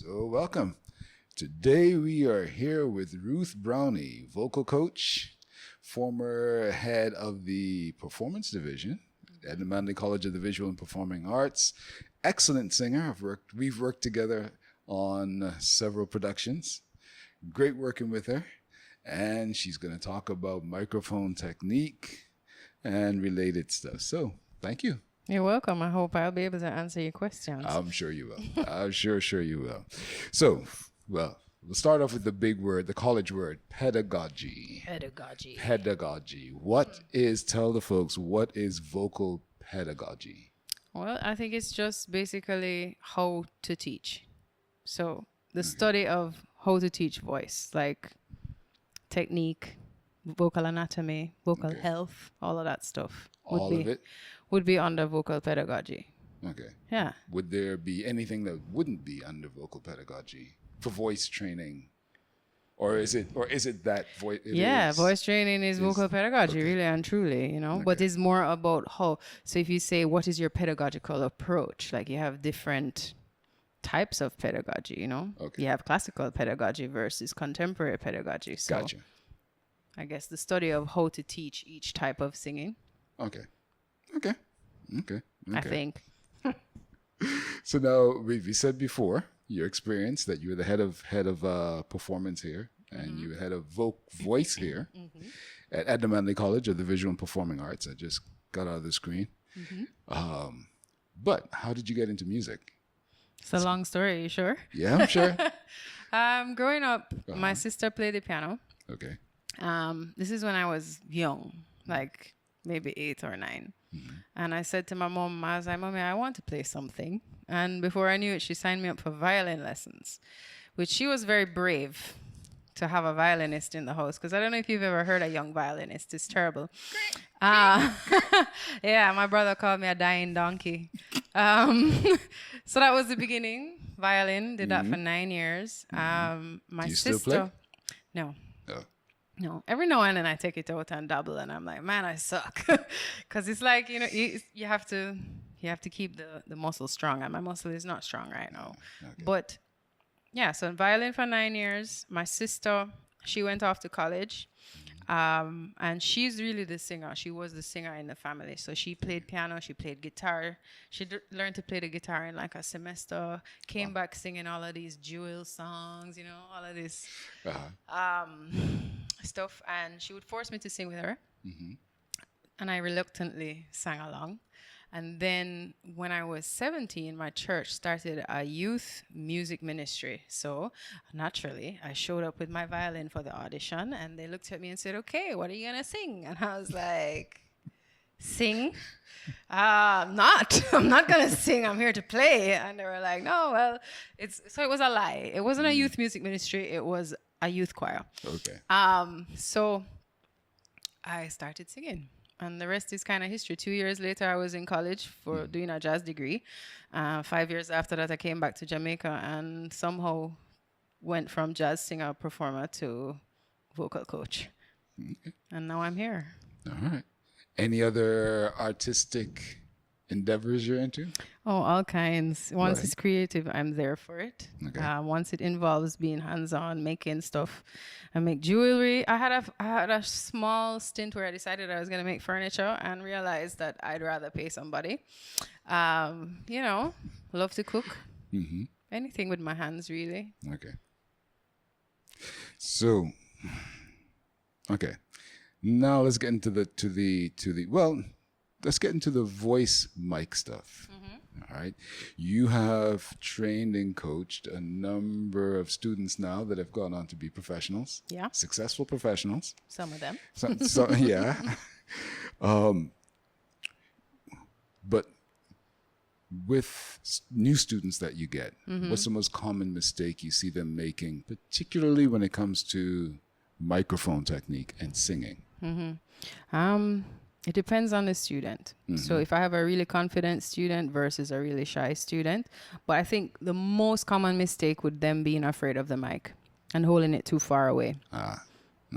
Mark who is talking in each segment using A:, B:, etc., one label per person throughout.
A: So welcome. Today we are here with Ruth Browne, vocal coach, former head of the performance division at the Manley College of the Visual and Performing Arts. Excellent singer. We've worked together on several productions. Great working with her. And she's going to talk about microphone technique and related stuff. So thank you.
B: You're welcome. I hope I'll be able to answer your questions.
A: I'm sure you will. I'm sure you will. So, we'll start off with the big word, the college word, pedagogy. Pedagogy. Tell the folks, what is vocal pedagogy?
B: Well, I think it's just basically how to teach. So the study of how to teach voice, like technique, vocal anatomy, vocal health, all of that stuff.
A: All of it?
B: Would be under vocal pedagogy.
A: Okay.
B: Yeah.
A: Would there be anything that wouldn't be under vocal pedagogy for voice training? Or is it that voice?
B: Voice training is vocal pedagogy, really and truly, you know.
A: Okay.
B: But it's more about how. So if you say, what is your pedagogical approach? Like you have different types of pedagogy, you know.
A: Okay.
B: You have classical pedagogy versus contemporary pedagogy. So
A: Gotcha.
B: I guess the study of how to teach each type of singing.
A: Okay.
B: I think.
A: So now we said before your experience that you were the head of performance here, and you were head of voice here at the Manley College of the Visual and Performing Arts. I just got out of the screen. But how did you get into music?
B: It's a long story. You sure?
A: Yeah, I'm sure.
B: Growing up, my sister played the piano.
A: Okay.
B: This is when I was young, like maybe 8 or 9. And I said to my mom, I was like, Mommy, I want to play something. And before I knew it, she signed me up for violin lessons, which she was very brave to have a violinist in the house. Because I don't know if you've ever heard a young violinist. It's terrible. Yeah, my brother called me a dying donkey. So that was the beginning. Violin, did that for 9 years. My
A: Do you
B: sister.
A: still play?
B: No.
A: Oh.
B: No, every now and then I take it out and double, and I'm like, man, I suck, because it's like, you know, you have to keep the muscle strong, and my muscle is not strong right now.
A: Okay.
B: But yeah, so violin for 9 years. My sister, she went off to college, and she's really the singer. She was the singer in the family. So she played piano, she played guitar. She learned to play the guitar in like a semester. Came back singing all of these Jewel songs, you know, all of this. Stuff, and she would force me to sing with her, and I reluctantly sang along. And then when I was 17, my church started a youth music ministry. So naturally, I showed up with my violin for the audition, and they looked at me and said, "Okay, what are you gonna sing?" And I was like, "Sing? I'm not gonna sing. I'm here to play." And they were like, "No, well, it was a lie. It wasn't a youth music ministry. It was a youth choir."
A: Okay.
B: So I started singing, and the rest is kind of history. 2 years later, I was in college for doing a jazz degree. 5 years after that, I came back to Jamaica and somehow went from jazz singer performer to vocal coach.
A: Okay.
B: And now I'm here.
A: All right. Any other artistic endeavors you're into?
B: Oh, all kinds. Once
A: Right.
B: it's creative, I'm there for it.
A: Okay.
B: Once it involves being hands-on, making stuff. I make jewelry. I had a small stint where I decided I was going to make furniture and realized that I'd rather pay somebody. You know, love to cook. Anything with my hands, really.
A: Okay. So, okay. Now let's get into let's get into the voice mic stuff. All right. You have trained and coached a number of students now that have gone on to be professionals.
B: Yeah.
A: Successful professionals.
B: Some of them.
A: So yeah. But with new students that you get, what's the most common mistake you see them making, particularly when it comes to microphone technique and singing?
B: It depends on the student. So if I have a really confident student versus a really shy student, but I think the most common mistake would them being afraid of the mic and holding it too far away.
A: Okay.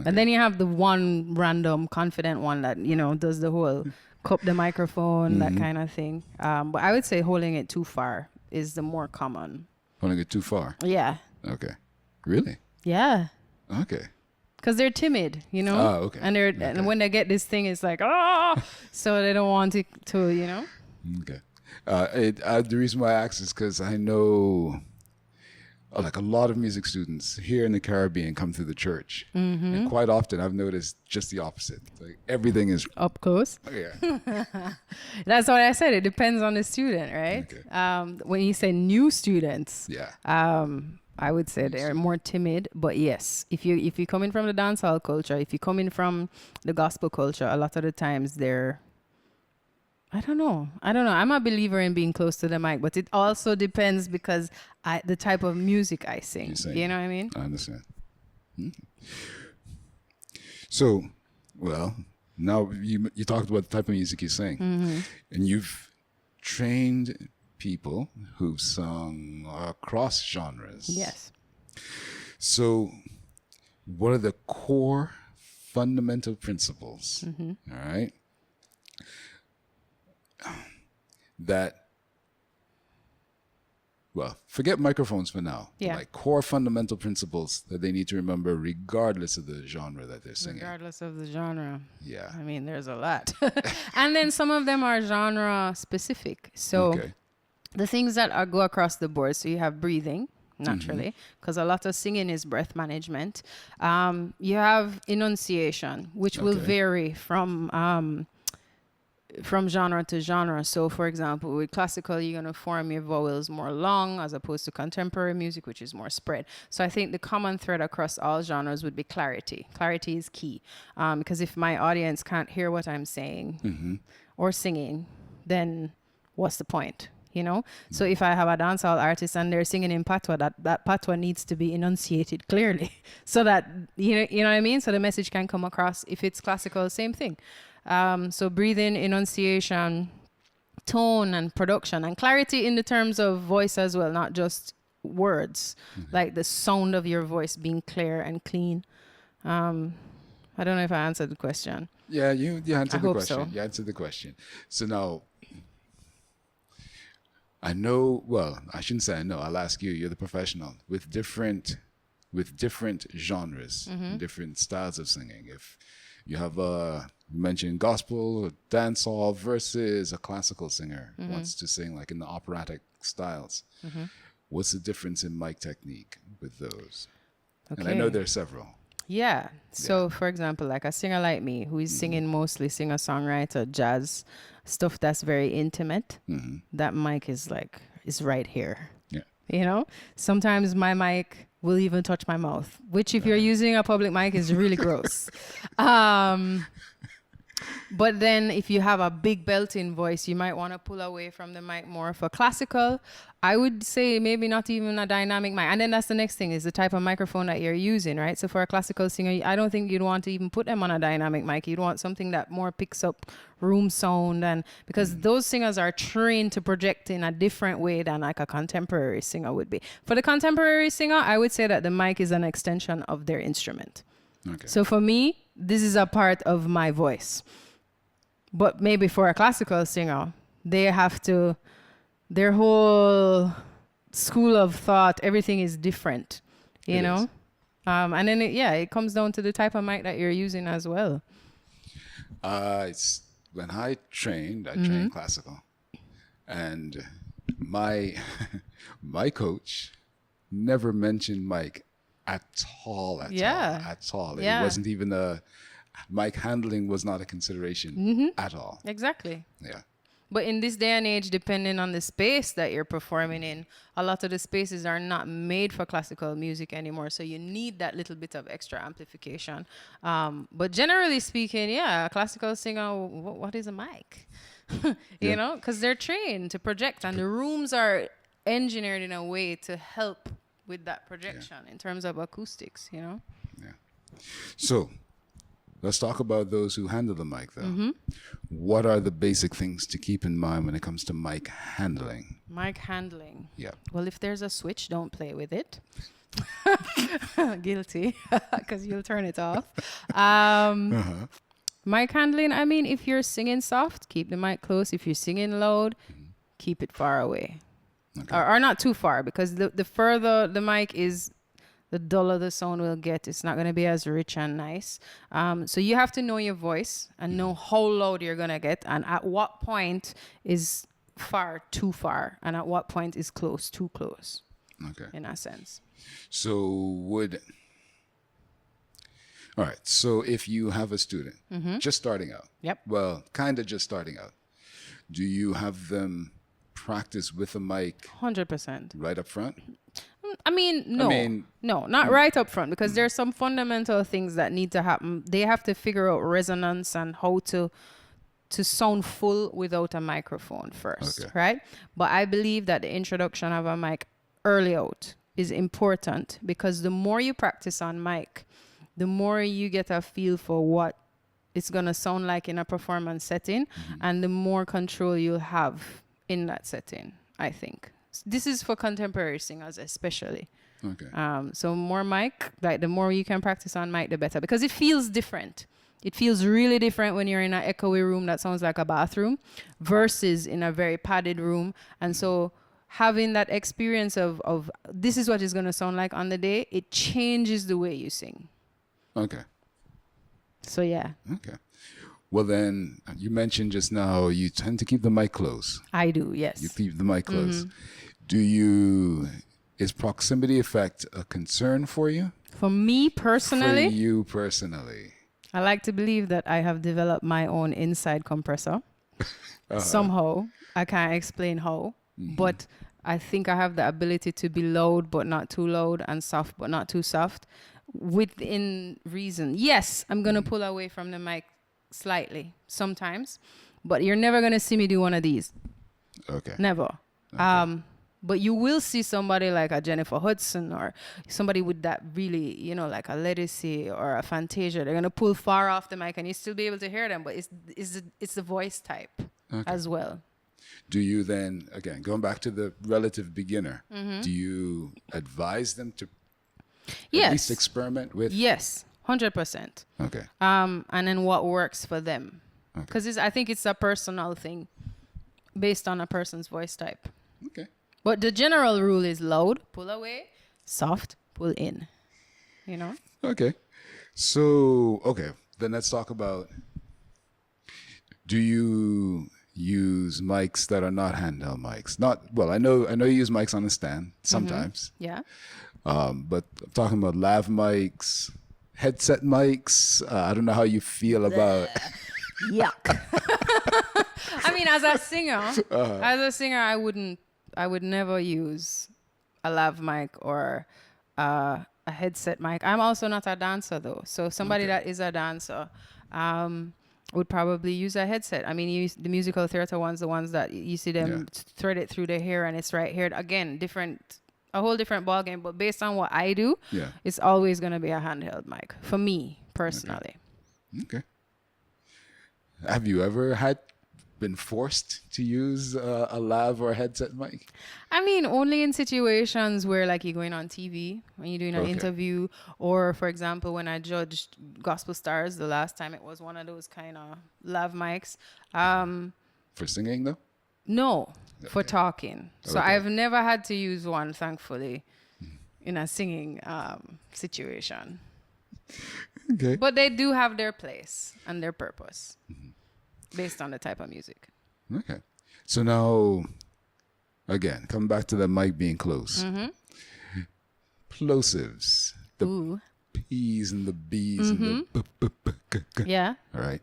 B: And then you have the one random confident one that, you know, does the whole cup the microphone, that kind of thing. But I would say holding it too far is the more common
A: Want to get too far?
B: Yeah.
A: Okay. Really?
B: Yeah.
A: Okay.
B: Because they're timid, you know?
A: Oh, okay.
B: And and when they get this thing, it's like, oh, so they don't want it to, you know?
A: Okay. The reason why I ask is because I know like a lot of music students here in the Caribbean come through the church. And quite often I've noticed just the opposite. Like everything is
B: up close.
A: Yeah.
B: That's what I said. It depends on the student, right?
A: Okay.
B: When you say new students,
A: Yeah.
B: I would say they're more timid, but yes, if you're coming from the dancehall culture, if you're coming from the gospel culture, a lot of the times they're, I don't know. I'm a believer in being close to the mic, but it also depends because the type of music I sing. You know what I mean?
A: I understand. So, well, now you talked about the type of music you sing, and you've trained people who've sung across genres.
B: Yes.
A: So, what are the core fundamental principles? All right. That, well, forget microphones for now.
B: Yeah.
A: Like core fundamental principles that they need to remember regardless of the genre that they're singing.
B: Regardless of the genre.
A: Yeah.
B: I mean, there's a lot. And then some of them are genre specific. So the things that go across the board. So you have breathing, naturally, because a lot of singing is breath management. You have enunciation, which will vary from genre to genre. So, for example, with classical, you're going to form your vowels more long as opposed to contemporary music, which is more spread. So I think the common thread across all genres would be clarity. Clarity is key, because if my audience can't hear what I'm saying or singing, then what's the point? You know? So if I have a dancehall artist and they're singing in patois, that patois needs to be enunciated clearly so that, you know what I mean? So the message can come across. If it's classical, same thing. So breathing, enunciation, tone and production, and clarity in the terms of voice as well, not just words, like the sound of your voice being clear and clean. I don't know if I answered the question.
A: Yeah, you answered the question.
B: So.
A: You answered the question. So now, I know, well, I shouldn't say I know, I'll ask you, you're the professional, with different genres, different styles of singing. If you have you mentioned gospel, dancehall versus a classical singer wants to sing like in the operatic styles. What's the difference in mic technique with those? Okay. And I know there are several.
B: Yeah. So, for example, like a singer like me, who is singing mostly singer-songwriter, jazz, stuff that's very intimate, that mic is right here. Yeah. You know? Sometimes my mic will even touch my mouth, which if you're using a public mic is really gross. But then if you have a big belting voice, you might want to pull away from the mic more. For classical, I would say maybe not even a dynamic mic. And then that's the next thing, is the type of microphone that you're using, right? So for a classical singer, I don't think you'd want to even put them on a dynamic mic. You'd want something that more picks up room sound, and because those singers are trained to project in a different way than like a contemporary singer would be. For the contemporary singer, I would say that the mic is an extension of their instrument. Okay. So for me, this is a part of my voice. But maybe for a classical singer, they have to, their whole school of thought, everything is different, you know? And then, it comes down to the type of mic that you're using as well.
A: When I trained classical. And my coach never mentioned mic at all. At all. It wasn't even mic handling was not a consideration at all.
B: Exactly.
A: Yeah.
B: But in this day and age, depending on the space that you're performing in, a lot of the spaces are not made for classical music anymore. So you need that little bit of extra amplification. But generally speaking, a classical singer, what is a mic? You know, because they're trained to project, and the rooms are engineered in a way to help with that projection in terms of acoustics, you know?
A: Yeah. So let's talk about those who handle the mic, though. What are the basic things to keep in mind when it comes to mic handling?
B: Mic handling.
A: Yeah.
B: Well, if there's a switch, don't play with it. Guilty, because you'll turn it off. Mic handling, I mean, if you're singing soft, keep the mic close. If you're singing loud, keep it far away.
A: Okay.
B: or not too far, because the further the mic is, the duller the sound will get. It's not going to be as rich and nice. So you have to know your voice and know how loud you're going to get, and at what point is far too far, and at what point is close too close.
A: Okay.
B: In a sense.
A: So all right. So if you have a student just starting out,
B: Yep.
A: well, kind of just starting out, do you have them practice with a mic
B: 100%.
A: right up front?
B: No, not right up front, because there's some fundamental things that need to happen. They have to figure out resonance and how to sound full without a microphone first, right? But I believe that the introduction of a mic early out is important, because the more you practice on mic, the more you get a feel for what it's going to sound like in a performance setting, and the more control you'll have in that setting, I think. This is for contemporary singers especially.
A: Okay.
B: So more mic, like the more you can practice on mic, the better, because it feels different. It feels really different when you're in an echoey room that sounds like a bathroom versus in a very padded room. And so having that experience of this is what it's going to sound like on the day, it changes the way you sing.
A: Okay.
B: So yeah.
A: Okay. Well, then you mentioned just now you tend to keep the mic close.
B: I do, yes.
A: You keep the mic close. Is proximity effect a concern for you?
B: For me personally?
A: For you personally.
B: I like to believe that I have developed my own inside compressor. Somehow. I can't explain how. But I think I have the ability to be loud but not too loud, and soft but not too soft, within reason. Yes, I'm going to pull away from the mic slightly sometimes, but you're never going to see me do one of these.
A: Okay.
B: Never.
A: Okay.
B: But you will see somebody like a Jennifer Hudson, or somebody with that really, like a Lettucey or a Fantasia. They're going to pull far off the mic and you still be able to hear them, but it's the voice type as well.
A: Do you then, again, going back to the relative beginner, do you advise them to at least experiment with?
B: Yes, 100%.
A: Okay.
B: And then what works for them. Because I think it's a personal thing based on a person's voice type.
A: Okay.
B: But the general rule is loud, pull away, soft, pull in.
A: Okay. So, then let's talk about, do you use mics that are not handheld mics? I know you use mics on the stand sometimes.
B: Yeah.
A: But I'm talking about lav mics, headset mics. I don't know how you feel about.
B: Yuck. I mean, as a singer, I would never use a lav mic or a headset mic. I'm also not a dancer though. So somebody that is a dancer would probably use a headset. I mean, the musical theater ones, the ones that you see them thread it through their hair and it's right here. Again, a whole different ballgame. But based on what I do, it's always going to be a handheld mic for me personally.
A: Okay. Have you ever been forced to use a lav or a headset mic?
B: I mean, only in situations where like you're going on TV, when you're doing an interview, or for example, when I judged gospel stars the last time, it was one of those kind of lav mics.
A: For singing though?
B: No, for talking. So I've never had to use one, thankfully, in a singing situation.
A: Okay.
B: But they do have their place and their purpose based on the type of music.
A: Okay. So now, again, coming back to the mic being close. Plosives. The P's and the B's and the b.
B: Yeah.
A: All right.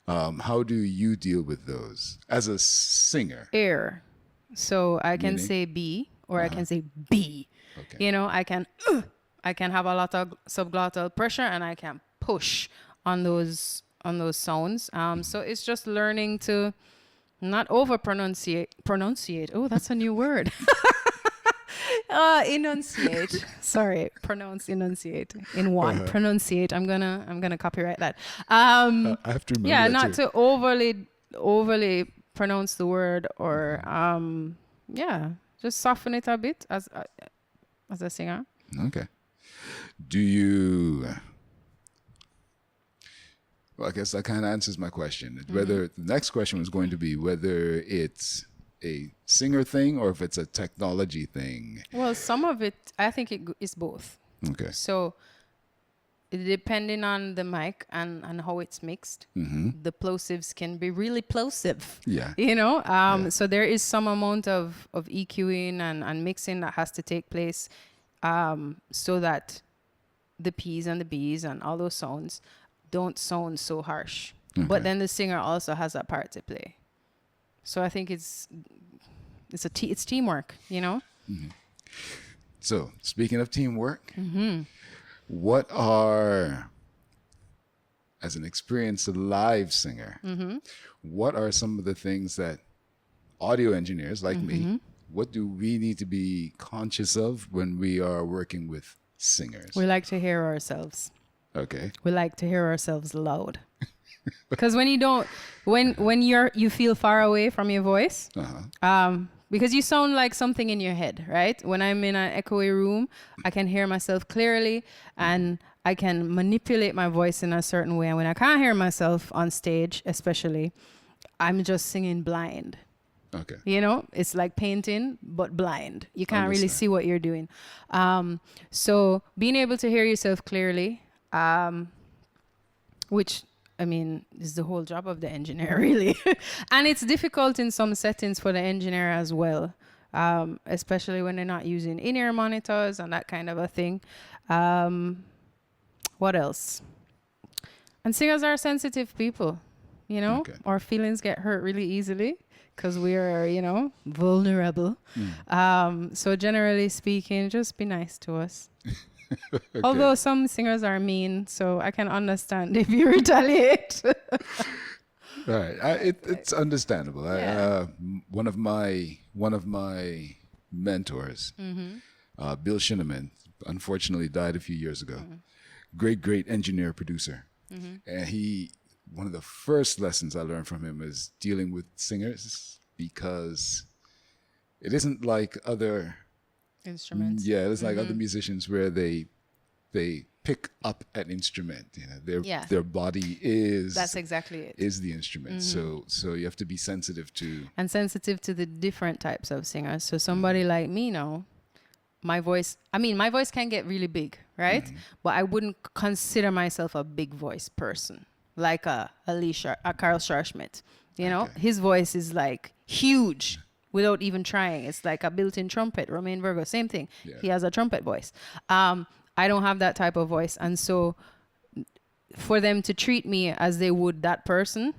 A: How do you deal with those as a singer?
B: Air. So I can say B or I can say B.
A: Okay.
B: I can have a lot of subglottal pressure and I can push on those sounds. So it's just learning to not over pronunciate. Oh, that's a new word. Enunciate. Sorry, enunciate in one. Pronunciate. I'm gonna copyright that.
A: I have to remember.
B: Yeah,
A: that
B: not
A: too.
B: to overly pronounce the word or just soften it a bit as a singer.
A: Okay. Do you? Well, I guess that kind of answers my question. Whether the next question was going to be whether it's a singer thing or if it's a technology thing.
B: Well, some of it, I think it is both.
A: Okay.
B: So depending on the mic and how it's mixed, the plosives can be really plosive.
A: Yeah.
B: You know, so there is some amount of EQing and mixing that has to take place so that the P's and the B's and all those sounds don't sound so harsh.
A: Okay.
B: But then the singer also has a part to play. So I think it's teamwork, you know?
A: So speaking of teamwork, what are, as an experienced live singer, what are some of the things that audio engineers like me, what do we need to be conscious of when we are working with singers?
B: We like to hear ourselves.
A: Okay.
B: We like to hear ourselves loud. Because when you don't, when you feel far away from your voice, because you sound like something in your head, right? When I'm in an echoey room, I can hear myself clearly and I can manipulate my voice in a certain way. And when I can't hear myself on stage, especially, I'm just singing blind.
A: Okay.
B: You know, it's like painting, but blind. You can't really see what you're doing. So being able to hear yourself clearly, which, I mean, is the whole job of the engineer, really. And it's difficult in some settings for the engineer as well, especially when they're not using in-ear monitors and that kind of a thing. What else? And singers are sensitive people, you know?
A: Okay.
B: Our feelings get hurt really easily because we are, you know, vulnerable. So generally speaking, just be nice to us.
A: Okay.
B: Although some singers are mean, so I can understand if you retaliate.
A: Right. It's understandable.
B: Yeah.
A: One of my mentors, Bill Shinneman, unfortunately died a few years ago. Great engineer, producer. And one of the first lessons I learned from him is dealing with singers, because it isn't like other
B: Instruments.
A: Yeah, it's like other musicians where they pick up an instrument. You know, their body is
B: That's exactly it.
A: Is the instrument. So you have to be sensitive to
B: the different types of singers. So somebody like me now, my voice can get really big, right? But I wouldn't consider myself a big voice person, like a Carl Scharschmidt. You know, his voice is like huge. Without even trying. It's like a built-in trumpet. Romain Virgo, same thing. Yeah. He has a trumpet voice. I don't have that type of voice. And so for them to treat me as they would that person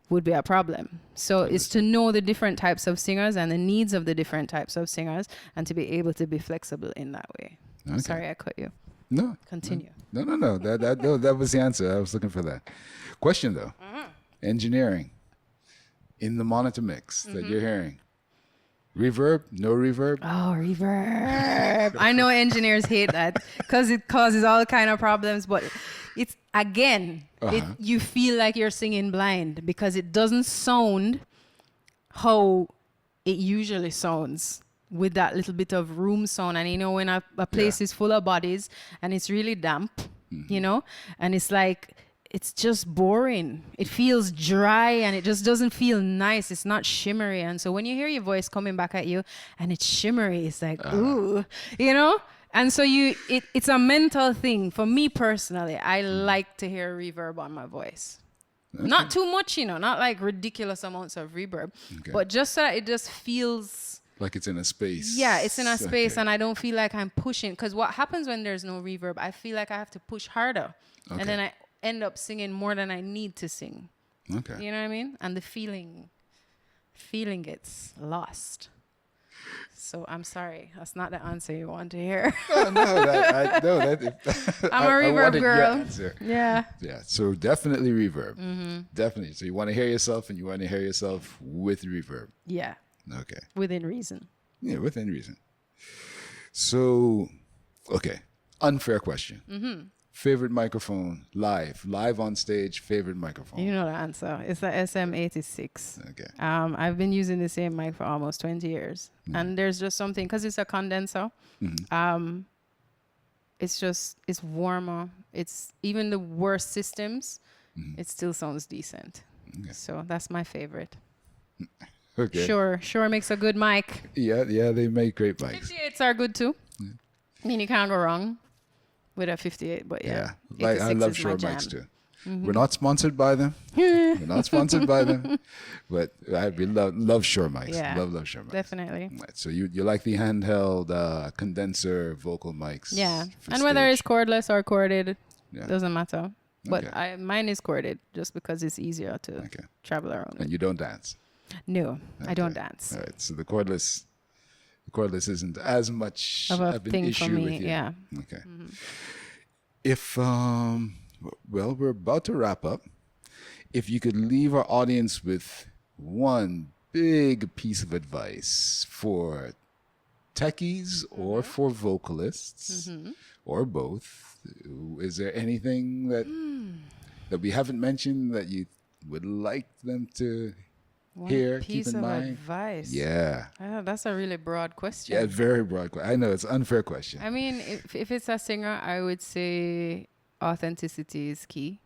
B: would be a problem. So it's to know the different types of singers and the needs of the different types of singers and to be able to be flexible in that way. Okay. Sorry, I cut you.
A: No.
B: Continue.
A: No. That was the answer. I was looking for that. Question, though. Engineering in the monitor mix that you're hearing. Reverb? No reverb?
B: Oh, reverb. I know engineers hate that because it causes all kind of problems. But it's, again, you feel like you're singing blind because it doesn't sound how it usually sounds with that little bit of room sound. And, you know, when a place is full of bodies and it's really damp, you know, and it's like, it's just boring. It feels dry and it just doesn't feel nice. It's not shimmery. And so when you hear your voice coming back at you and it's shimmery, it's like, ooh, you know? And so it's a mental thing. For me personally, I like to hear reverb on my voice. Okay. Not too much, you know, not like ridiculous amounts of reverb, but just so that it just feels
A: like it's in a space.
B: Yeah, it's in a space and I don't feel like I'm pushing. Because what happens when there's no reverb, I feel like I have to push harder. And then I end up singing more than I need to sing. Okay. You know what I mean? And the feeling gets lost. So I'm sorry, that's not the answer you want to hear.
A: I'm a
B: reverb girl. Yeah.
A: Yeah. So definitely reverb. Definitely. So you want to hear yourself, and you want to hear yourself with reverb.
B: Yeah.
A: Okay.
B: Within reason.
A: Yeah, within reason. So, okay, unfair question. Favorite microphone live on stage. Favorite microphone.
B: You know the answer. It's the SM86.
A: Okay.
B: I've been using the same mic for almost 20 years, and there's just something because it's a condenser. It's warmer. It's even the worst systems. It still sounds decent. Okay. So that's my favorite.
A: Okay.
B: Sure makes a good mic.
A: Yeah, they make great mics.
B: 58s are good too. I mean, you can't go wrong with a 58, but yeah.
A: Like I
B: 86
A: love
B: is my
A: Shure
B: jam.
A: mics too. We're not sponsored by them. We're not sponsored by them, but we love Shure mics.
B: Yeah,
A: Love Shure mics.
B: Definitely.
A: Right, so you like the handheld condenser vocal mics?
B: Yeah,
A: for
B: and whether
A: stage.
B: it's cordless or corded,
A: Yeah.
B: doesn't matter. But
A: Okay.
B: mine is corded just because it's easier to
A: Okay.
B: travel around.
A: And you don't dance.
B: No, I don't
A: Okay.
B: dance.
A: All right. So the cordless isn't as much
B: Of a
A: of an
B: thing for
A: issue
B: me,
A: with you.
B: yeah.
A: Okay. If well, we're about to wrap up. If you could leave our audience with one big piece of advice for techies or for vocalists or both, is there anything that we haven't mentioned that you would like them to
B: One
A: hear,
B: piece
A: keep in
B: of
A: mind?
B: advice.
A: Yeah.
B: That's a really broad question.
A: Yeah, very broad. I know it's an unfair question.
B: I mean, if it's a singer, I would say authenticity is key.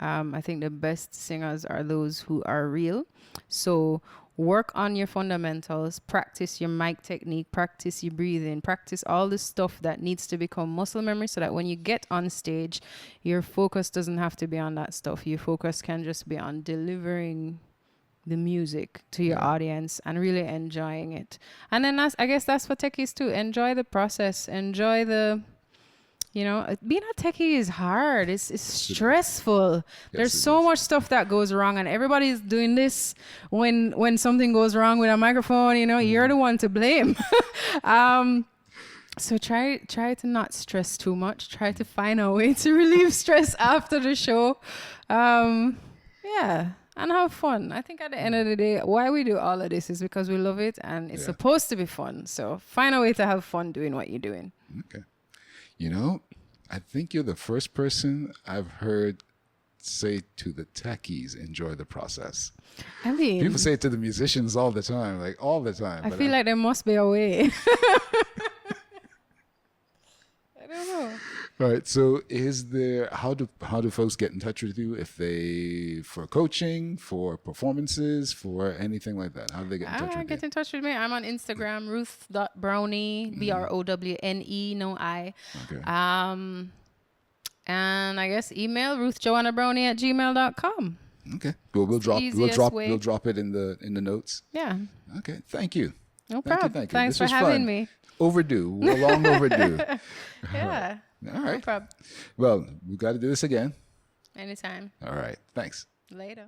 B: I think the best singers are those who are real. So work on your fundamentals, practice your mic technique, practice your breathing, practice all the stuff that needs to become muscle memory so that when you get on stage, your focus doesn't have to be on that stuff. Your focus can just be on delivering the music to your audience and really enjoying it. And then I guess that's for techies too. Enjoy the process. Enjoy being a techie is hard. It's stressful. There's so much stuff that goes wrong, and everybody's doing this when something goes wrong with a microphone. You're the one to blame. So try to not stress too much. Try to find a way to relieve stress after the show. And have fun. I think at the end of the day, why we do all of this is because we love it and it's supposed to be fun. So find a way to have fun doing what you're doing.
A: Okay. I think you're the first person I've heard say to the techies, enjoy the process.
B: I mean,
A: People say it to the musicians all the time, like all the time.
B: I feel like there must be a way. I don't know.
A: All right. So how do folks get in touch with you for coaching, for performances, for anything like that? How do they get in touch with you?
B: Get in touch with me. I'm on Instagram, ruth.browne, BROWNE, no I.
A: Okay.
B: And I guess email ruthjoannabrowne@gmail.com.
A: Okay. Well, we'll drop it in the notes.
B: Yeah.
A: Okay. Thank you.
B: No problem.
A: Thank you.
B: Thanks
A: This
B: for
A: was
B: having
A: fun.
B: me.
A: Overdue. We're long overdue.
B: Yeah.
A: All right.
B: No problem.
A: Well, we've got to do this again.
B: Anytime.
A: All right. Thanks.
B: Later.